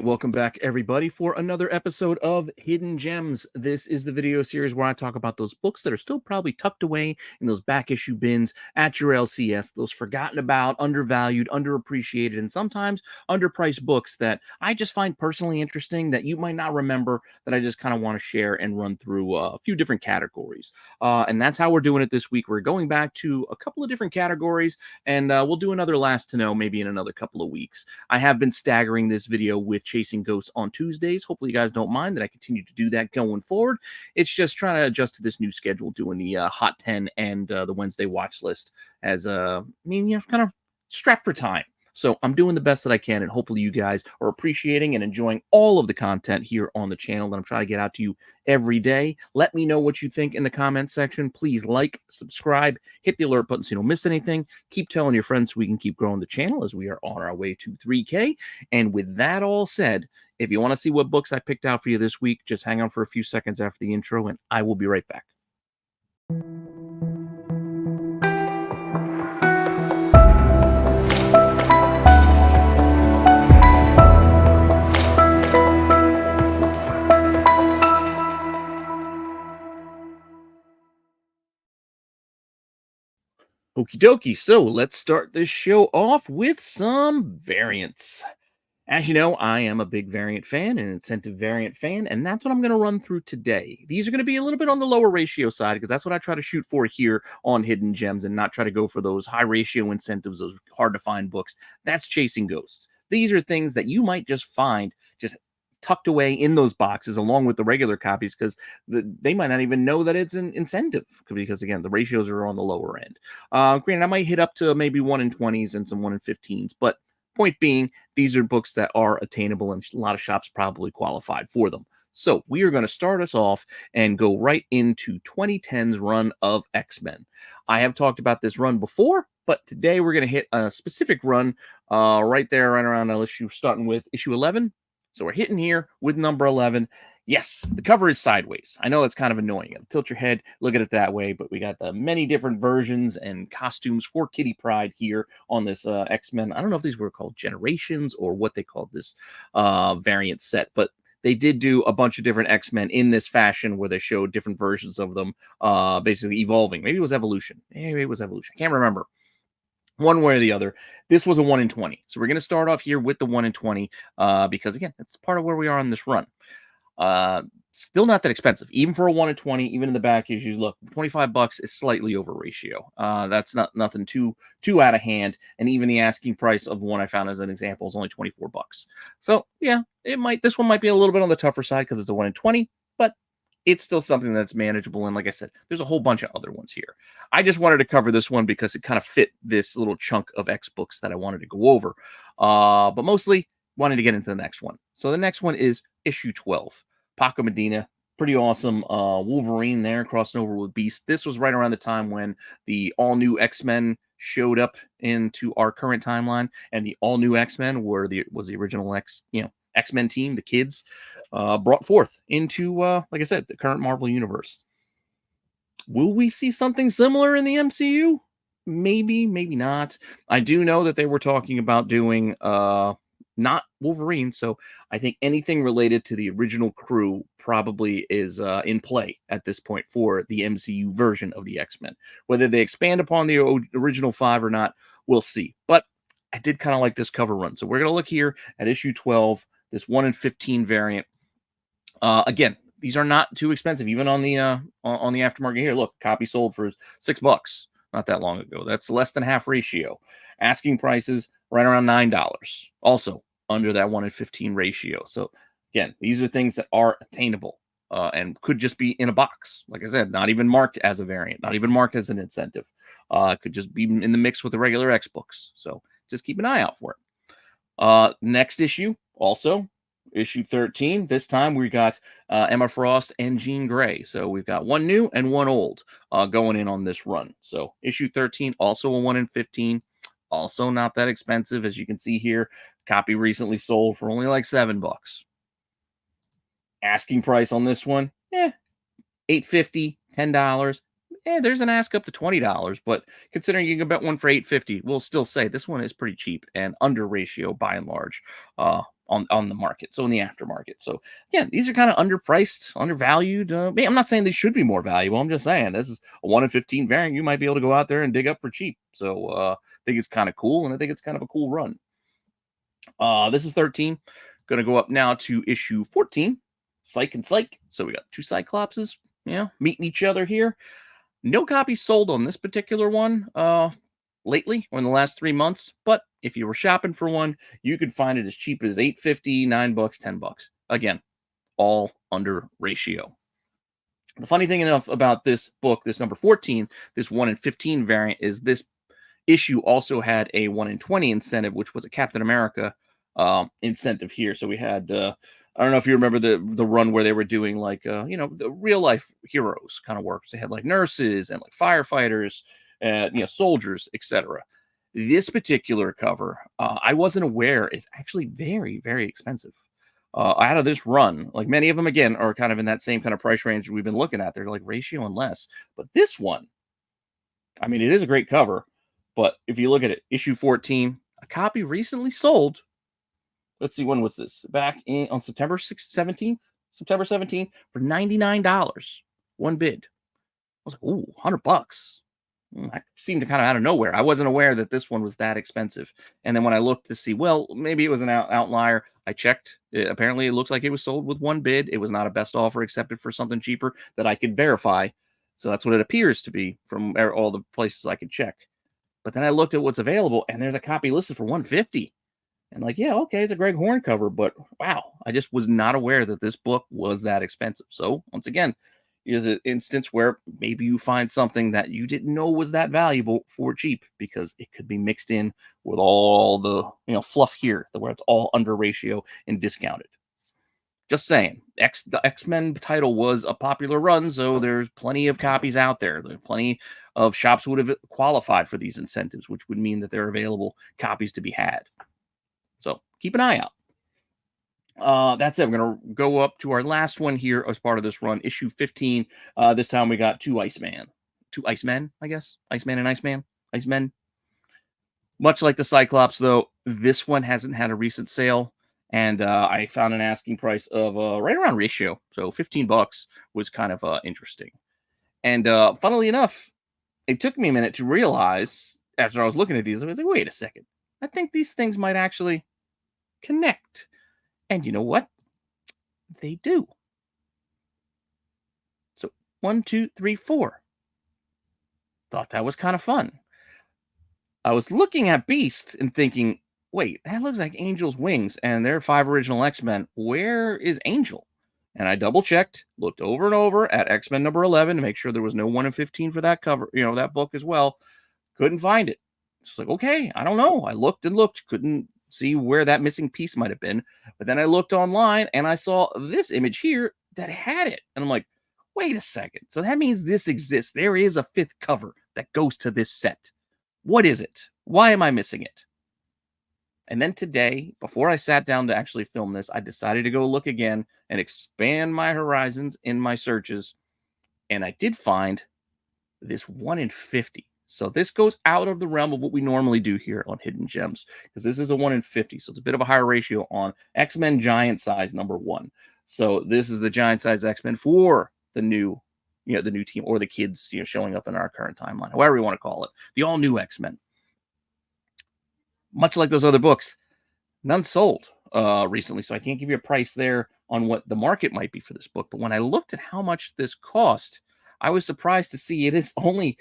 welcome back everybody for another episode of Hidden Gems. This is the video series where I talk about those books that are still probably tucked away in those back issue bins at your LCS, those forgotten about, undervalued, underappreciated, and sometimes underpriced books that I just find personally interesting that you might not remember, that I just kind of want to share and run through a few different categories. And that's how we're doing it this week. We're going back to a couple of different categories, and we'll do another last to know maybe in another couple of weeks. I have been staggering this video with Chasing Ghosts on Tuesdays. Hopefully you guys don't mind that I continue to do that going forward. It's just trying to adjust to this new schedule, doing the Hot 10 and the Wednesday watch list as kind of strapped for time. So I'm doing the best that I can, and hopefully you guys are appreciating and enjoying all of the content here on the channel that I'm trying to get out to you every day. Let me know what you think in the comment section. Please like, subscribe, hit the alert button so you don't miss anything. Keep telling your friends so we can keep growing the channel as we are on our way to 3K. And with that all said, if you want to see what books I picked out for you this week, just hang on for a few seconds after the intro, and I will be right back. Okie dokie, so let's start this show off with some variants. As you know, I am a big variant fan, an incentive variant fan, and that's what I'm going to run through today. These are going to be a little bit on the lower ratio side because that's what I try to shoot for here on Hidden Gems and not try to go for those high ratio incentives, those hard to find books. That's Chasing Ghosts. These are things that you might just find just tucked away in those boxes along with the regular copies because they might not even know that it's an incentive because, again, the ratios are on the lower end. Granted, I might hit up to maybe 1 in 20s and some 1 in 15s, but point being, these are books that are attainable and a lot of shops probably qualified for them. So we are going to start us off and go right into 2010's run of X-Men. I have talked about this run before, but today we're going to hit a specific run right there, right around issue, starting with issue 11. So we're hitting here with number 11. Yes, the cover is sideways. I know that's kind of annoying. Tilt your head, look at it that way, but we got the many different versions and costumes for Kitty Pryde here on this X-Men. I don't know if these were called Generations or what they called this variant set, but they did do a bunch of different X-Men in this fashion where they showed different versions of them basically evolving. Maybe it was Evolution. Maybe it was Evolution. I can't remember. One way or the other, this was a 1 in 20. So we're going to start off here with the 1 in 20 because, again, that's part of where we are on this run. Still not that expensive, even for a 1 in 20, even in the back issues. Look, $25 is slightly over ratio. That's nothing too out of hand. And even the asking price of one I found as an example is only $24. So yeah, this one might be a little bit on the tougher side because it's a 1 in 20, but it's still something that's manageable. And like I said, there's a whole bunch of other ones here. I just wanted to cover this one because it kind of fit this little chunk of X books that I wanted to go over. But mostly wanted to get into the next one. So the next one is issue 12. Paco Medina, pretty awesome Wolverine there crossing over with Beast. This was right around the time when the all-new X-Men showed up into our current timeline, and the all-new X-Men was the original X-Men team, the kids, brought forth into, like I said, the current Marvel Universe. Will we see something similar in the MCU? Maybe, maybe not. I do know that they were talking about doing not Wolverine, so I think anything related to the original crew probably is in play at this point for the MCU version of the X-Men. Whether they expand upon the original 5 or not, we'll see. But I did kind of like this cover run. So we're going to look here at issue 12, this 1 in 15 variant. Again, these are not too expensive, even on the aftermarket here. Look, copy sold for $6 not that long ago. That's less than half ratio. Asking prices right around $9. Also under that 1 in 15 ratio. So again, these are things that are attainable and could just be in a box. Like I said, not even marked as a variant, not even marked as an incentive. Could just be in the mix with the regular X books. So just keep an eye out for it. Next issue, also issue 13. This time we got Emma Frost and Jean Grey. So we've got one new and one old going in on this run. So issue 13, also a 1 in 15. Also not that expensive. As you can see here, copy recently sold for only like $7. Asking price on this one, $8.50, $10. There's an ask up to $20, but considering you can get one for $8.50, we'll still say this one is pretty cheap and under ratio by and large. on the market, so in the aftermarket. So yeah, these are kind of underpriced, undervalued. I'm not saying they should be more valuable. I'm just saying this is a 1 in 15 variant you might be able to go out there and dig up for cheap. So I think it's kind of cool, and I think it's kind of a cool run. This is 13. Going to go up now to issue 14. Psych and Psych. So we got two Cyclopses, meeting each other here. No copies sold on this particular one lately or in the last 3 months. But if you were shopping for one, you could find it as cheap as $8.50, $9, $10. Again, all under ratio. The funny thing enough about this book, this number 14, this 1 in 15 variant, is this issue also had a 1 in 20 incentive, which was a Captain America incentive here. So we had I don't know if you remember the run where they were doing like the real life heroes kind of work. They had like nurses and like firefighters and soldiers, etc. This particular cover, I wasn't aware, is actually very, very expensive. Out of this run, like many of them again are kind of in that same kind of price range we've been looking at. They're like ratio and less, but this one, I mean, it is a great cover. But if you look at it, issue 14, a copy recently sold. Let's see, when was this? Back on September 17th? September 17th for $99. One bid. I was like, ooh, $100. I seemed to kind of out of nowhere. I wasn't aware that this one was that expensive. And then when I looked to see, well, maybe it was an outlier, I checked. Apparently, it looks like it was sold with one bid. It was not a best offer accepted for something cheaper that I could verify. So that's what it appears to be from all the places I could check. But then I looked at what's available, and there's a copy listed for $150. And like, yeah, okay, it's a Greg Horn cover, but wow, I just was not aware that this book was that expensive. So once again, is an instance where maybe you find something that you didn't know was that valuable for cheap, because it could be mixed in with all the fluff here, where it's all under ratio and discounted. Just saying, the X-Men title was a popular run, so there's plenty of copies out there. There's plenty of shops would have qualified for these incentives, which would mean that there are available copies to be had. So keep an eye out. That's it. We're going to go up to our last one here as part of this run, issue 15. This time we got two Icemen, I guess. Iceman and Icemen. Much like the Cyclops, though, this one hasn't had a recent sale. And I found an asking price of right around ratio. So $15 was kind of interesting. And funnily enough, it took me a minute to realize, after I was looking at these, I was like, wait a second. I think these things might actually connect. And you know what? They do. So 1, 2, 3, 4. Thought that was kind of fun. I was looking at Beast and thinking, wait, that looks like Angel's wings, and there are 5 original X-Men. Where is Angel? And I double checked, looked over and over at X-Men number 11 to make sure there was no 1 in 15 for that cover, that book as well. Couldn't find it. It's like, okay, I don't know. I looked and looked, couldn't see where that missing piece might have been. But then I looked online and I saw this image here that had it. And I'm like, wait a second. So that means this exists. There is a 5th cover that goes to this set. What is it? Why am I missing it? And then today, before I sat down to actually film this, I decided to go look again and expand my horizons in my searches. And I did find this 1 in 50. So this goes out of the realm of what we normally do here on Hidden Gems, because this is a 1 in 50. So it's a bit of a higher ratio on X-Men Giant Size number 1. So this is the Giant Size X-Men for the new, the new team, or the kids, showing up in our current timeline, however you want to call it, the all new X-Men. Much like those other books, none sold recently, so I can't give you a price there on what the market might be for this book. But when I looked at how much this cost, I was surprised to see it is only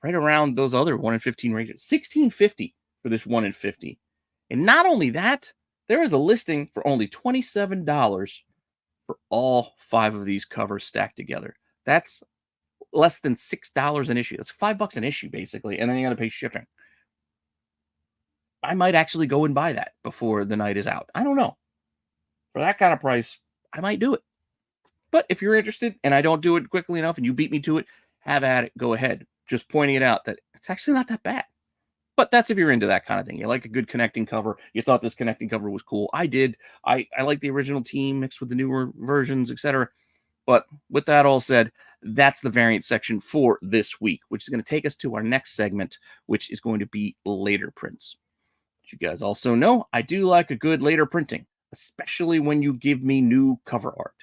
right around those other 1 in 15 ranges, $16.50 for this 1 in 50. And not only that, there is a listing for only $27 for all 5 of these covers stacked together. That's less than $6 an issue. That's $5 an issue, basically, and then you got to pay shipping. I might actually go and buy that before the night is out. I don't know. For that kind of price, I might do it. But if you're interested and I don't do it quickly enough and you beat me to it, have at it. Go ahead. Just pointing it out that it's actually not that bad. But that's if you're into that kind of thing. You like a good connecting cover. You thought this connecting cover was cool. I did. I like the original team mixed with the newer versions, etc. But with that all said, that's the variant section for this week, which is going to take us to our next segment, which is going to be later prints. You guys also know I do like a good later printing. especially when you give me new cover art.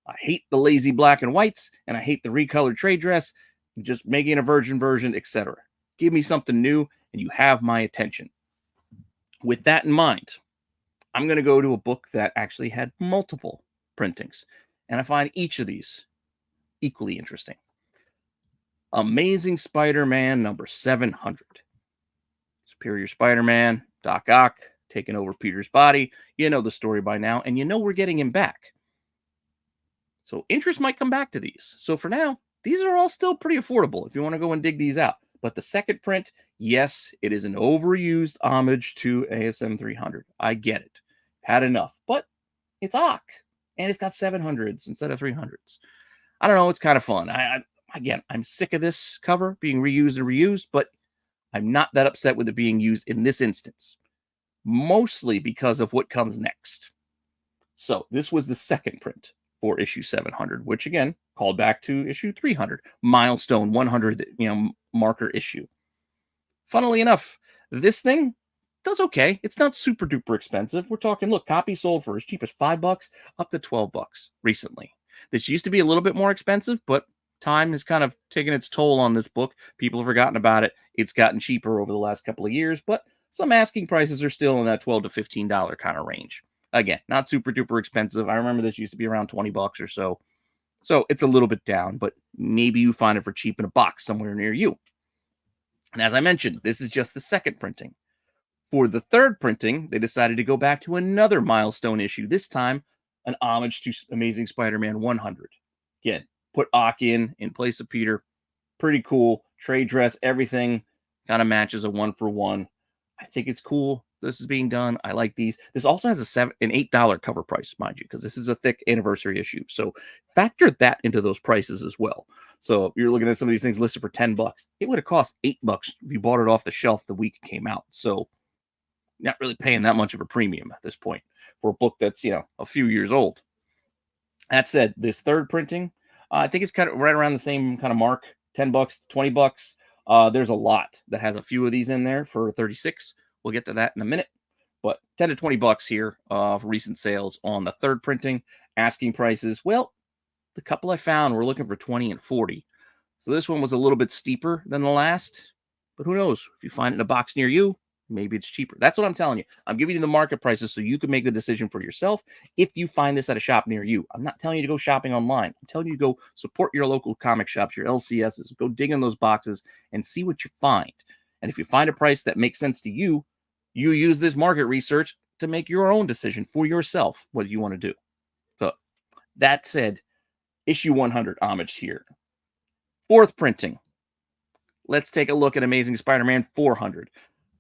I hate the lazy black and whites, and I hate the recolored trade dress, just making a virgin version, etc. Give me something new, and you have my attention. With that in mind, I'm going to go to a book that actually had multiple printings, and I find each of these equally interesting. Amazing Spider-Man number 700. Superior Spider-Man, Doc Ock, taking over Peter's body. You know the story by now, and you know we're getting him back. So interest might come back to these. So for now, these are all still pretty affordable if you want to go and dig these out. But the second print, yes, it is an overused homage to ASM 300. I get it. Had enough. But it's Ock, and it's got 700s instead of 300s. I don't know. It's kind of fun. Again, I'm sick of this cover being reused and reused, but I'm not that upset with it being used in this instance, mostly because of what comes next. So this was the second print for issue 700, which again called back to issue 300, milestone 100, marker issue. Funnily enough, this thing does okay. It's not super duper expensive. We're talking, look, copy sold for as cheap as $5 up to $12 recently. This used to be a little bit more expensive, but time has kind of taken its toll on this book. People have forgotten about it. It's gotten cheaper over the last couple of years, but some asking prices are still in that $12 to $15 kind of range. Again, not super duper expensive. I remember this used to be around $20 or so. So it's a little bit down, but maybe you find it for cheap in a box somewhere near you. And as I mentioned, this is just the second printing. For the third printing, they decided to go back to another milestone issue, this time an homage to Amazing Spider-Man 100. Again, put Ock in place of Peter. Pretty cool. Trade dress, everything kind of matches a 1-for-1. I think it's cool. This is being done. I like these. This also has an $8 cover price, mind you, because this is a thick anniversary issue. So factor that into those prices as well. So if you're looking at some of these things listed for $10, it would have cost $8 if you bought it off the shelf the week it came out. So not really paying that much of a premium at this point for a book that's, a few years old. That said, this third printing, I think it's kind of right around the same kind of mark, $10, $20. There's a lot that has a few of these in there for 36. We'll get to that in a minute. But $10 to $20 here for recent sales on the third printing. Asking prices, well, the couple I found were looking for 20 and 40. So this one was a little bit steeper than the last. But who knows? If you find it in a box near you, maybe it's cheaper. That's what I'm telling you. I'm giving you the market prices so you can make the decision for yourself if you find this at a shop near you. I'm not telling you to go shopping online. I'm telling you to go support your local comic shops, your LCSs. Go dig in those boxes and see what you find. And if you find a price that makes sense to you, you use this market research to make your own decision for yourself what you want to do. So that said, issue 100 homage here. Fourth printing. Let's take a look at Amazing Spider-Man 400.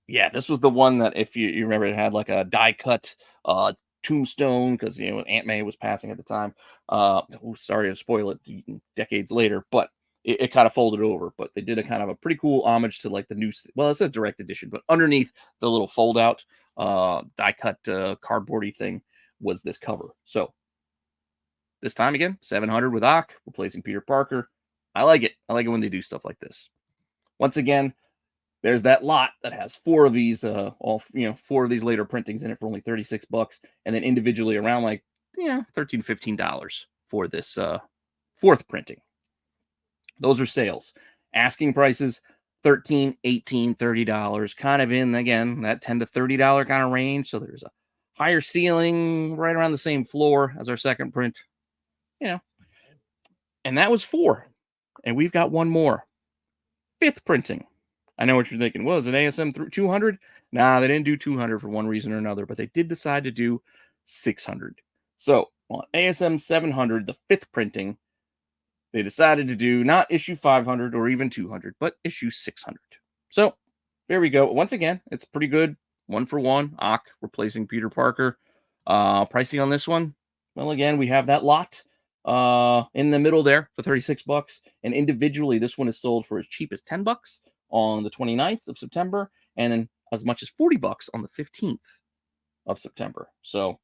Yeah, this was the one that, if you remember, it had like a die cut tombstone because Aunt May was passing at the time. Sorry to spoil it decades later, but it kind of folded over. But they did a kind of a pretty cool homage to like the new, well, it says direct edition, but underneath the little fold out die cut cardboardy thing was this cover. So this time again, 700 with Ock replacing Peter Parker. I like it. I like it when they do stuff like this. Once again, there's that lot that has four of these, four of these later printings in it for only $36, and then individually around like $13, $15 for this fourth printing. Those are sales. Asking prices $13, $18, $30, kind of in again that $10 to $30 kind of range. So there's a higher ceiling, right around the same floor as our second print, And that was 4, and we've got one more. Fifth printing. I know what you're thinking. Well, is it ASM 200? Nah, they didn't do 200 for one reason or another, but they did decide to do 600. So on ASM 700, the fifth printing, they decided to do not issue 500 or even 200, but issue 600. So there we go. Once again, it's pretty good. 1-for-1. Ock replacing Peter Parker. Pricing on this one, well, again, we have that lot in the middle there for $36. And individually, this one is sold for as cheap as $10 on the 29th of September, and then as much as $40 on the 15th of September. So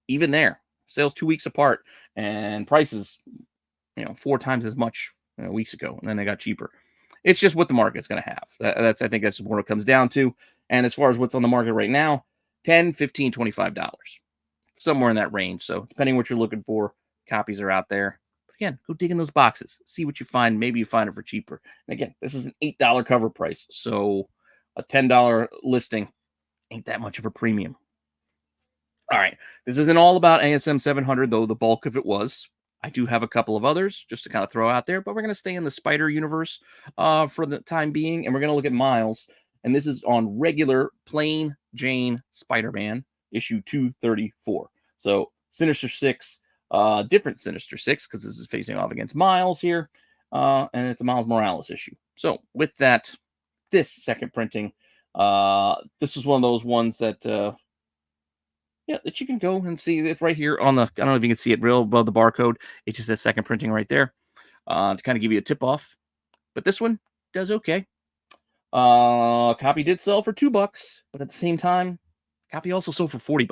even there, sales 2 weeks apart, and prices, 4 times as much weeks ago, and then they got cheaper. It's just what the market's going to have. I think that's what it comes down to. And as far as what's on the market right now, $10, $15, $25. somewhere in that range. So depending what you're looking for, copies are out there. But again, go dig in those boxes, see what you find. Maybe you find it for cheaper. And again, this is an $8 cover price, so a $10 listing ain't that much of a premium. All right, this isn't all about ASM 700, though the bulk of it was. I do have a couple of others just to kind of throw out there, but we're going to stay in the Spider universe for the time being, and we're going to look at Miles. And this is on regular plain Jane Spider-Man issue 234. So Sinister Six, different Sinister Six, because this is facing off against Miles here, and it's a Miles Morales issue. So with that, this second printing, this was one of those ones that yeah, that you can go and see it right here on the, I don't know if you can see it real above the barcode. It just says second printing right there to kind of give you a tip off. But this one does okay. Copy did sell for $2, but at the same time, copy also sold for $40.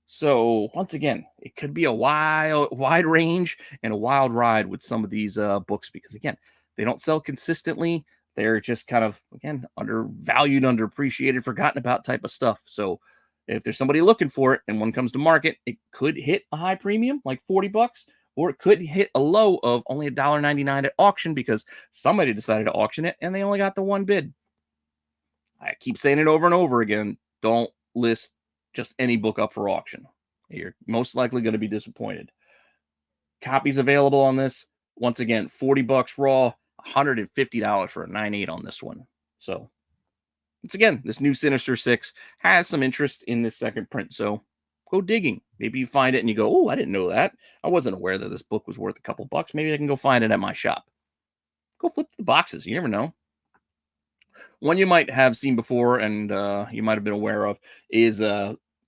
So once again, it could be a wide range and a wild ride with some of these books, because again, they don't sell consistently. They're just kind of, again, undervalued, underappreciated, forgotten about type of stuff. So if there's somebody looking for it and one comes to market, it could hit a high premium like $40, or it could hit a low of only $1.99 at auction because somebody decided to auction it and they only got the one bid. I keep saying it over and over again. Don't list just any book up for auction. You're most likely going to be disappointed. Copies available on this. Once again, $40 raw, $150 for a 9.8 on this one. So once again, this new Sinister Six has some interest in this second print. So go digging. Maybe you find it and you go, oh, I didn't know that. I wasn't aware that this book was worth a couple bucks. Maybe I can go find it at my shop. Go flip the boxes. You never know. One you might have seen before and you might have been aware of is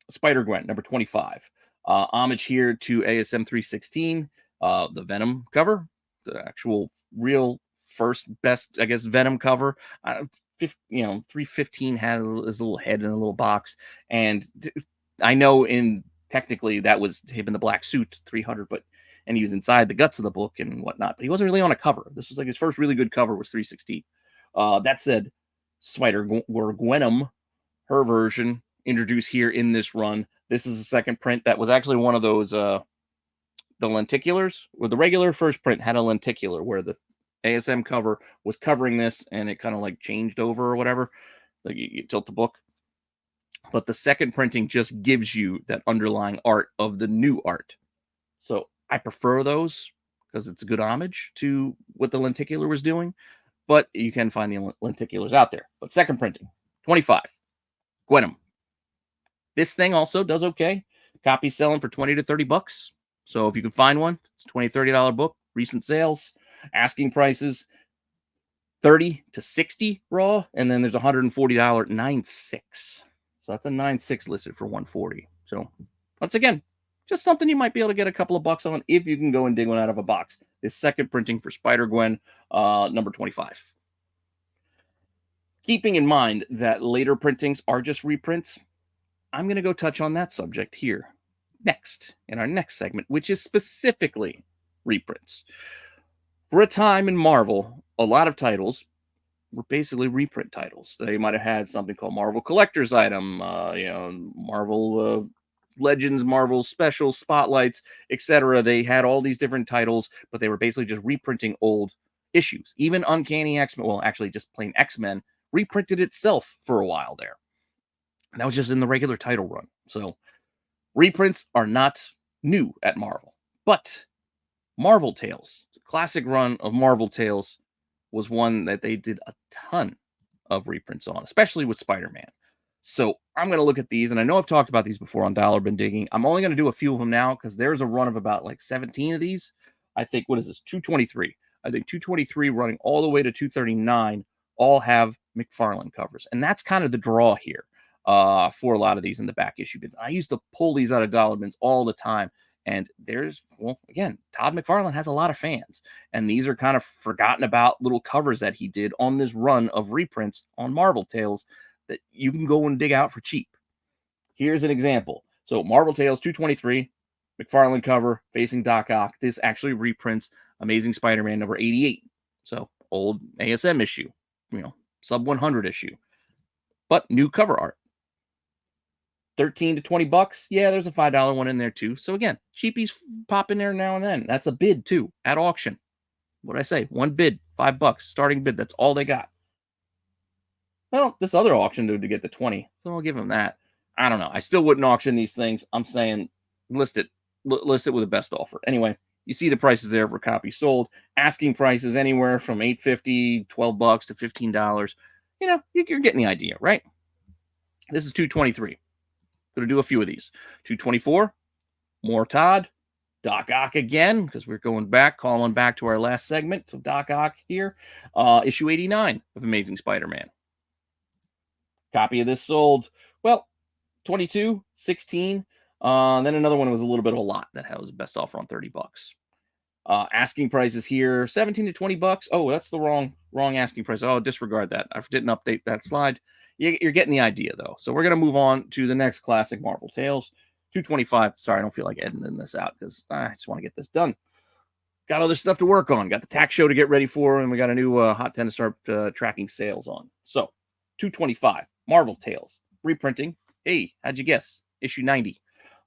Spider-Gwen, number 25. Homage here to ASM 316, the Venom cover, the actual real first best, I guess, Venom cover. 315 had his little head in a little box, and I know technically that was him in the black suit, 300, and he was inside the guts of the book and whatnot, but he wasn't really on a cover. This was like his first really good cover was 316. That said, Spider-Gwenom, her version, introduced here in this run. This is the second print that was actually one of those the lenticulars, where the regular first print had a lenticular where the ASM cover was covering this and it kind of like changed over or whatever. Like you tilt the book. But the second printing just gives you that underlying art of the new art. So I prefer those because it's a good homage to what the lenticular was doing. But you can find the lenticulars out there. But second printing, 25. Gwenom. This thing also does okay. Copy selling for 20 to 30 bucks. So if you can find one, it's a $20, $30 book. Recent sales, asking prices, 30 to 60 raw, and then there's a $140 9.6. So that's a 9.6 listed for 140. So once again, just something you might be able to get a couple of bucks on if you can go and dig one out of a box. This second printing for Spider-Gwen, number 25. Keeping in mind that later printings are just reprints, I'm going to go touch on that subject here next in our next segment, which is specifically reprints. For a time in Marvel, a lot of titles were basically reprint titles. They might have had something called Marvel Collector's Item, Marvel Legends, Marvel Special, Spotlights, etc. They had all these different titles, but they were basically just reprinting old issues. Even Uncanny X-Men, well, actually just plain X-Men, reprinted itself for a while there. And that was just in the regular title run. So reprints are not new at Marvel. But Marvel Tales, the classic run of Marvel Tales, was one that they did a ton of reprints on, especially with Spider-Man. So I'm going to look at these, and I know I've talked about these before on Dollar Bin Digging. I'm only going to do a few of them now because there's a run of about like 17 of these. I think, what is this, 223? I think 223 running all the way to 239 all have McFarlane covers. And that's kind of the draw here for a lot of these in the back issue bins. I used to pull these out of dollar bins all the time. And there's, well, again, Todd McFarlane has a lot of fans. And these are kind of forgotten about little covers that he did on this run of reprints on Marvel Tales that you can go and dig out for cheap. Here's an example. So Marvel Tales 223, McFarlane cover, facing Doc Ock. This actually reprints Amazing Spider-Man number 88. So old ASM issue, sub 100 issue, but new cover art. 13 to 20 bucks. Yeah, there's a $5 one in there too. So again, cheapies pop in there now and then. That's a bid too at auction. What I say? One bid, $5 starting bid. That's all they got. Well, this other auction dude to get the 20, so I'll give him that. I don't know. I still wouldn't auction these things. I'm saying list it, list it with the best offer. Anyway, you see the prices there for copies sold. Asking prices anywhere from $8.50, $12 to $15. You know, you're getting the idea, right? This is 223. Going to do a few of these. 224, more Todd. Doc Ock again, because we're going back, calling back to our last segment. So Doc Ock here. Issue 89 of Amazing Spider-Man. Copy of this sold, well, 22, 16. Then another one was a little bit of a lot that was best offer on $30. Asking prices here, 17 to 20 bucks. Oh, that's the wrong asking price. Oh, disregard that. I didn't update that slide. You're getting the idea, though. So we're going to move on to the next classic Marvel Tales. 225. Sorry, I don't feel like editing this out because I just want to get this done. Got other stuff to work on. Got the tax show to get ready for, and we got a new Hot 10 to start tracking sales on. So, 225. Marvel Tales. Reprinting. Hey, how'd you guess? Issue 90.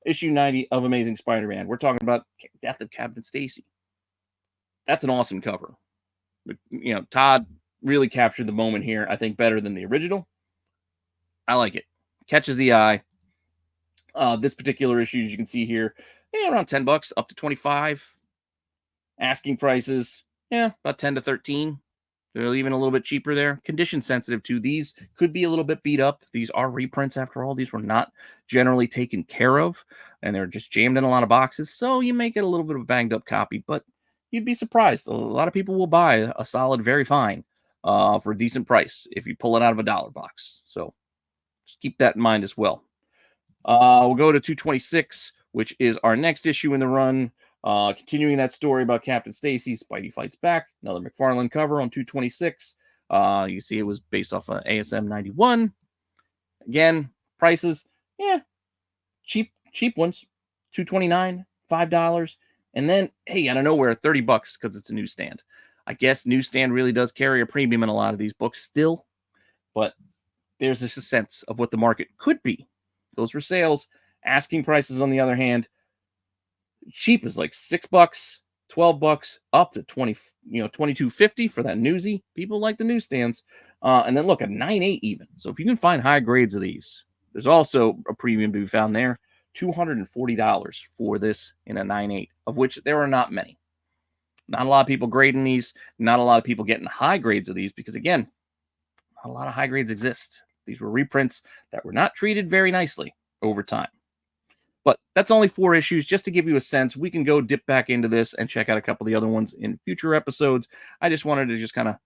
Issue 90 of Amazing Spider-Man. We're talking about Death of Captain Stacy. That's an awesome cover. You know, Todd really captured the moment here, I think, better than the original. I like it. Catches the eye. This particular issue, as you can see here, around $10 up to 25. Asking prices, about 10 to 13. They're even a little bit cheaper there. Condition sensitive too. These could be a little bit beat up. These are reprints after all. These were not generally taken care of, and they're just jammed in a lot of boxes. So you may get a little bit of a banged up copy, but you'd be surprised. A lot of people will buy a solid, very fine for a decent price if you pull it out of a dollar box. So just keep that in mind as well. We'll go to 226, which is our next issue in the run. Continuing that story about Captain Stacy, Spidey fights back. Another McFarlane cover on 226. You see it was based off of ASM 91. Again, prices, cheap ones. 229, $5. And then, hey, out of nowhere, $30 because it's a newsstand. I guess newsstand really does carry a premium in a lot of these books still, but there's just a sense of what the market could be. Those were sales. Asking prices, on the other hand, cheap is like $6, $12, up to $22.50 for that newsie. People like the newsstands. And then look, a 9.8 even. So if you can find high grades of these, there's also a premium to be found there. $240 for this in a 9.8, of which there are not many. Not a lot of people grading these. Not a lot of people getting high grades of these because, again, not a lot of high grades exist. These were reprints that were not treated very nicely over time. But that's only 4 issues, just to give you a sense. We can go dip back into this and check out a couple of the other ones in future episodes. I just wanted to just kind of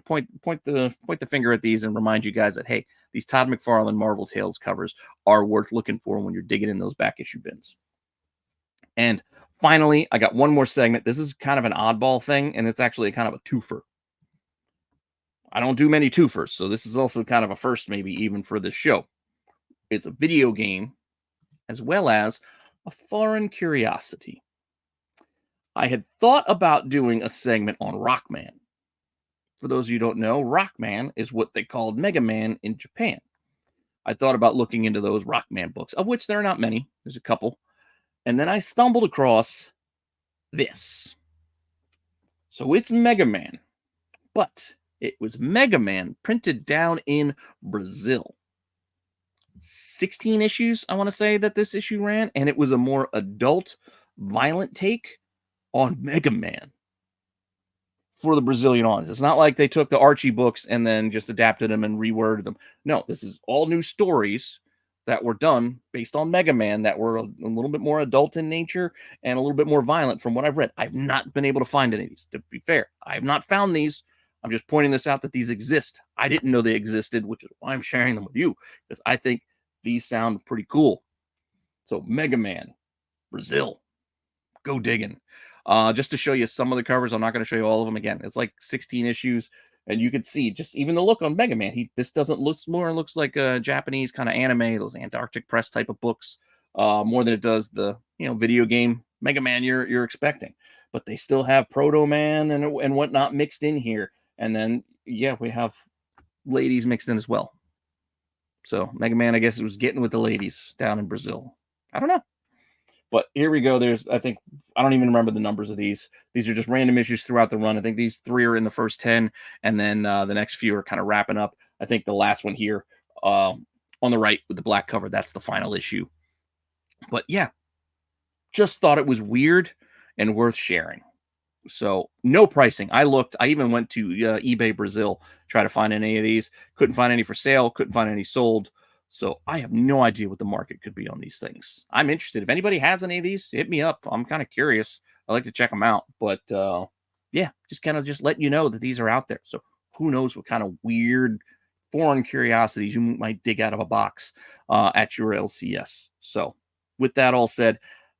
point the finger at these and remind you guys that, hey, these Todd McFarlane Marvel Tales covers are worth looking for when you're digging in those back issue bins. And finally, I got one more segment. This is kind of an oddball thing, and it's actually kind of a twofer. I don't do many twofers, so this is also kind of a first, maybe even for this show. It's a video game as well as a foreign curiosity. I had thought about doing a segment on Rockman. For those of you who don't know, Rockman is what they called Mega Man in Japan. I thought about looking into those Rockman books, of which there are not many. There's a couple. And then I stumbled across this. So it's Mega Man, but it was Mega Man printed down in Brazil. 16 issues, I want to say, that this issue ran, and it was a more adult, violent take on Mega Man for the Brazilian audience. It's not like they took the Archie books and then just adapted them and reworded them. No, this is all new stories that were done based on Mega Man that were a little bit more adult in nature and a little bit more violent from what I've read. I've not been able to find any of these. To be fair, I have not found these. I'm just pointing this out that these exist. I didn't know they existed, which is why I'm sharing them with you, because I think these sound pretty cool. So Mega Man, Brazil, go digging. Just to show you some of the covers, I'm not going to show you all of them again. It's like 16 issues, and you can see just even the look on Mega Man. This doesn't looks like a Japanese kind of anime, those Antarctic Press type of books, more than it does the video game Mega Man you're expecting. But they still have Proto Man and whatnot mixed in here, and then we have ladies mixed in as well. So Mega Man, I guess it was getting with the ladies down in Brazil. I don't know. But here we go. I think, I don't even remember the numbers of these. These are just random issues throughout the run. I think these 3 are in the first 10, and then the next few are kind of wrapping up. I think the last one here uh, on the right with the black cover, that's the final issue. But yeah, just thought it was weird and worth sharing. So no pricing. I even went to eBay Brazil, try to find any of these. Couldn't find any for sale. Couldn't find any sold. So I have no idea what the market could be on these things. I'm interested. If anybody has any of these, hit me up. I'm kind of curious. I like to check them out. But yeah, just kind of just letting you know that these are out there. So who knows what kind of weird foreign curiosities you might dig out of a box at your LCS. So with that all said,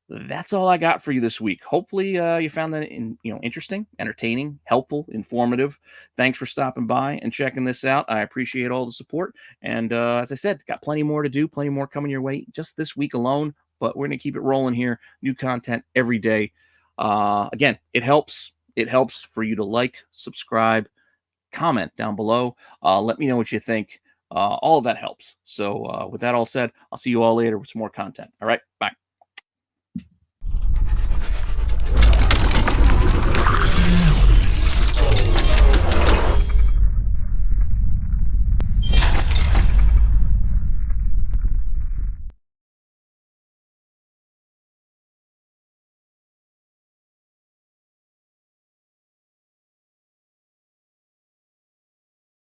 that's all I got for you this week. Hopefully, you found that interesting, entertaining, helpful, informative. Thanks for stopping by and checking this out. I appreciate all the support. And as I said, got plenty more to do, plenty more coming your way just this week alone. But we're gonna keep it rolling here. New content every day. Again, it helps. It helps for you to like, subscribe, comment down below. Let me know what you think. All of that helps. So with that all said, I'll see you all later with some more content. All right, bye.